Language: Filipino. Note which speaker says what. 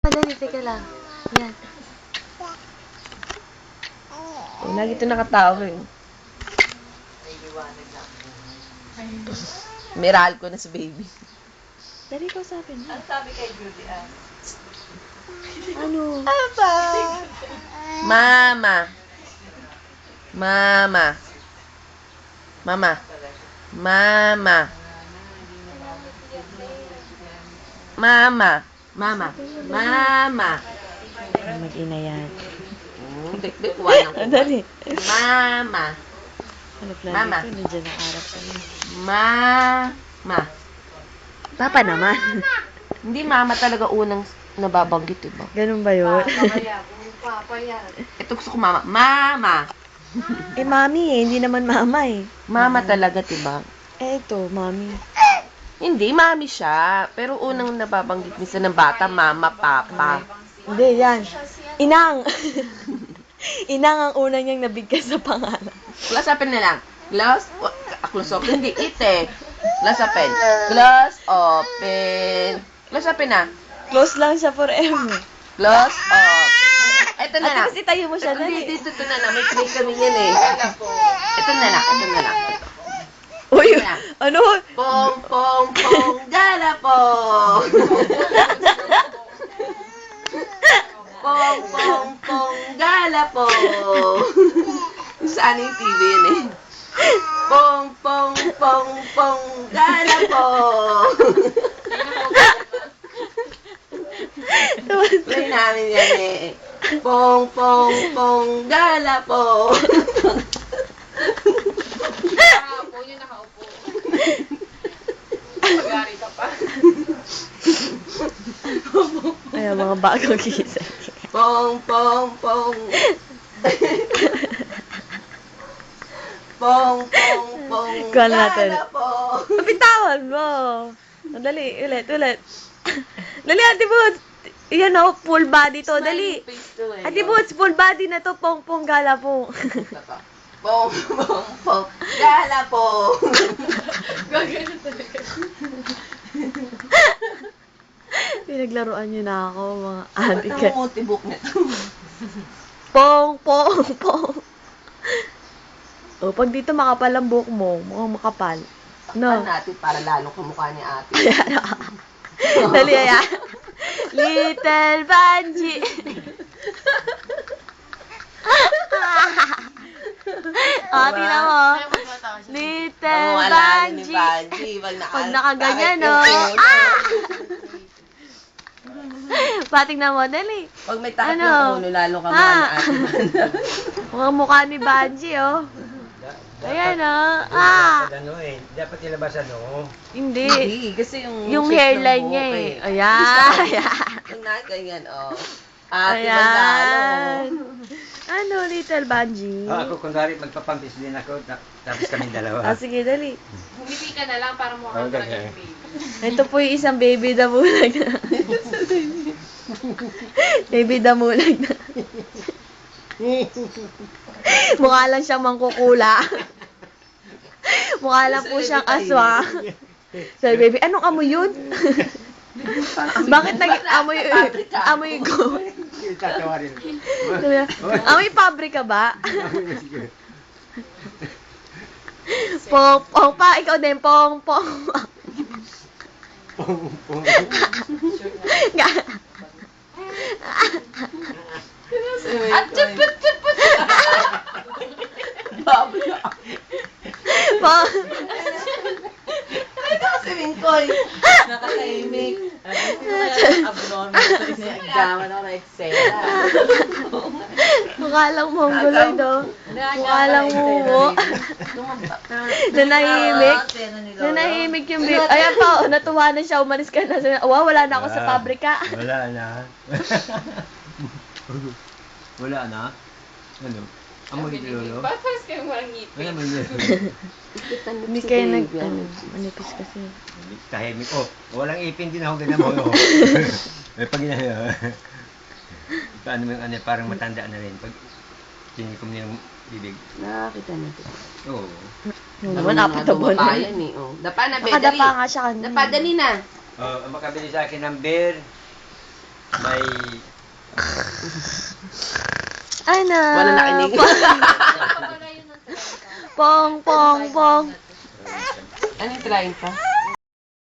Speaker 1: Madali, teka lang. Yan.
Speaker 2: Oh, lagi ito nakatawa eh. Meral ko na si baby.
Speaker 1: Dali ko sabi mo.
Speaker 3: Ano sabi kay Judy
Speaker 1: Ano?
Speaker 2: Apa? Mama. Mama. Mama. Mama. Mama. Mama. Mama.
Speaker 1: Mag-ina yan.
Speaker 2: Dik-dik, wala ko.
Speaker 1: Dali.
Speaker 2: Mama.
Speaker 1: Ano plan
Speaker 2: Mama.
Speaker 1: dito? Nandiyan ang arap sa iyo.
Speaker 2: Mama.
Speaker 1: Papa naman.
Speaker 2: Hindi mama talaga unang nababanggit, diba?
Speaker 1: Ganun ba yun?
Speaker 3: Papa yan.
Speaker 2: Ito gusto ko mama. Mama.
Speaker 1: Eh, mami eh. Hindi naman mama eh.
Speaker 2: Mama talaga, diba?
Speaker 1: Eh, ito, mami.
Speaker 2: Hindi, mami siya. Pero unang nababanggit minsan ng bata, mama, papa.
Speaker 1: Hindi, yan. Inang. Inang ang una niyang nabigkas sa pangalan.
Speaker 2: Close open na lang. Close open, hindi, ite. Close open. Close open. Close open na.
Speaker 1: Close lang siya forever.
Speaker 2: Close open. Ito na
Speaker 1: Ate,
Speaker 2: lang.
Speaker 1: kasi tayo mo siya
Speaker 2: Hindi,
Speaker 1: dali.
Speaker 2: dito na lang. May play kami yan eh. Ito na lang, ito na lang.
Speaker 1: Uy,
Speaker 2: Ito na.
Speaker 1: ano?
Speaker 2: Pong, pong, pong, gala pong. Pong, pong, pong, gala pong. Saan yung TV yun eh? Pong, pong, pong, pong, gala pong. Play namin yan eh. Pong, pong, pong, gala pong.
Speaker 3: Nakaupo yun, nakaupo. Magari ka pa.
Speaker 1: Ay, mga bagong kisa.
Speaker 2: Pong, pong, pong. Pong, pong, pong,
Speaker 1: Kuha natin.
Speaker 2: gala pong.
Speaker 1: Kapitawan mo. Dali, ulit. Dali, Ate Boots. Yan o, full body to. Dali. Ate Boots, full body na to. Pong gala po.
Speaker 2: Pong, pong, pong, gala pong.
Speaker 3: Gagano talaga.
Speaker 1: Pinaglaruan niyo na ako, mga ate
Speaker 2: Ba't
Speaker 1: ka.
Speaker 2: ang multibook na to?
Speaker 1: Pong. O, pag dito makapal ang buhok mo, mukhang makapal.
Speaker 2: Ano
Speaker 1: No.
Speaker 2: natin para lalong kamukha ni ate.
Speaker 1: Dali, ayan. Little Banji. Tingnan mo. Little
Speaker 2: Ang alala ni
Speaker 1: Banji.
Speaker 2: Banji.
Speaker 1: Pag nakaganyan, no? Patingnan mo, dali.
Speaker 2: Pag may takot
Speaker 1: Ano?
Speaker 2: ng ulo, lalong kamukha ni ate.
Speaker 1: Mukhang mukha ni Banji, oh. Ayan, oh.
Speaker 4: Ano eh, dapat ilabas ano.
Speaker 1: Hindi.
Speaker 2: Hindi, kasi yung shape ng
Speaker 1: hairline niya
Speaker 2: buhok
Speaker 1: eh. Ayan.
Speaker 2: Yung ganyan, oh. Ate
Speaker 1: Ayan.
Speaker 2: Magalo.
Speaker 1: Ano, Little Banji?
Speaker 4: Ako kunwari magpapampis din ako, tapos kami dalawa.
Speaker 1: Sige, dali.
Speaker 3: Humiti ka na lang para mukha ka
Speaker 4: Okay.
Speaker 3: ng baby.
Speaker 1: Ito po yung isang baby damulag na. Baby damulag na. Mukha lang siyang mangkukula. Mukha lang po siyang aswang. Sabi, baby, anong amoy yun? Bakit naging amoy ko?
Speaker 4: Tatawa rin.
Speaker 1: Sabi niya, amoy pabrika ba? Pong pa, ikaw din, pong.
Speaker 2: At chuput. Babla.
Speaker 1: Pong.
Speaker 2: Ito kasi Mingkoy. Nakatahimik. Gaman ako ng eksena.
Speaker 1: Mukha lang mongoloy do. Mukha lang mumo. Nanahimik yung baby. Ayan pa, natuwa na siya, umalis ka na. Sabi, wow, wala na ako sa pabrika.
Speaker 4: Wala na. Wala na? Ano? Amoy lolo?
Speaker 3: Ba't pares kayong walang ngipin?
Speaker 4: Ano man yun?
Speaker 1: Hindi kayo manipis kasi.
Speaker 4: Tahimik. Oh, walang ipin din ako ganyan mo. May pag paano mo yung ano, parang matanda na rin. Pag kinikom niya yung bibig.
Speaker 2: Nakakita natin.
Speaker 4: Oo.
Speaker 1: Yung naman, apat na buwan na.
Speaker 2: Yan eh. Oh. Dapa na, be.
Speaker 1: Nakadapa
Speaker 2: Dali.
Speaker 1: nga siya kanina.
Speaker 2: Dapa, dali na.
Speaker 4: Makabili sa akin ng beer. May...
Speaker 1: Ano?
Speaker 2: Wala nakinig.
Speaker 3: Pagpapala yun ng talaga.
Speaker 1: Pong, pong, pong.
Speaker 2: Ano yung trying pa?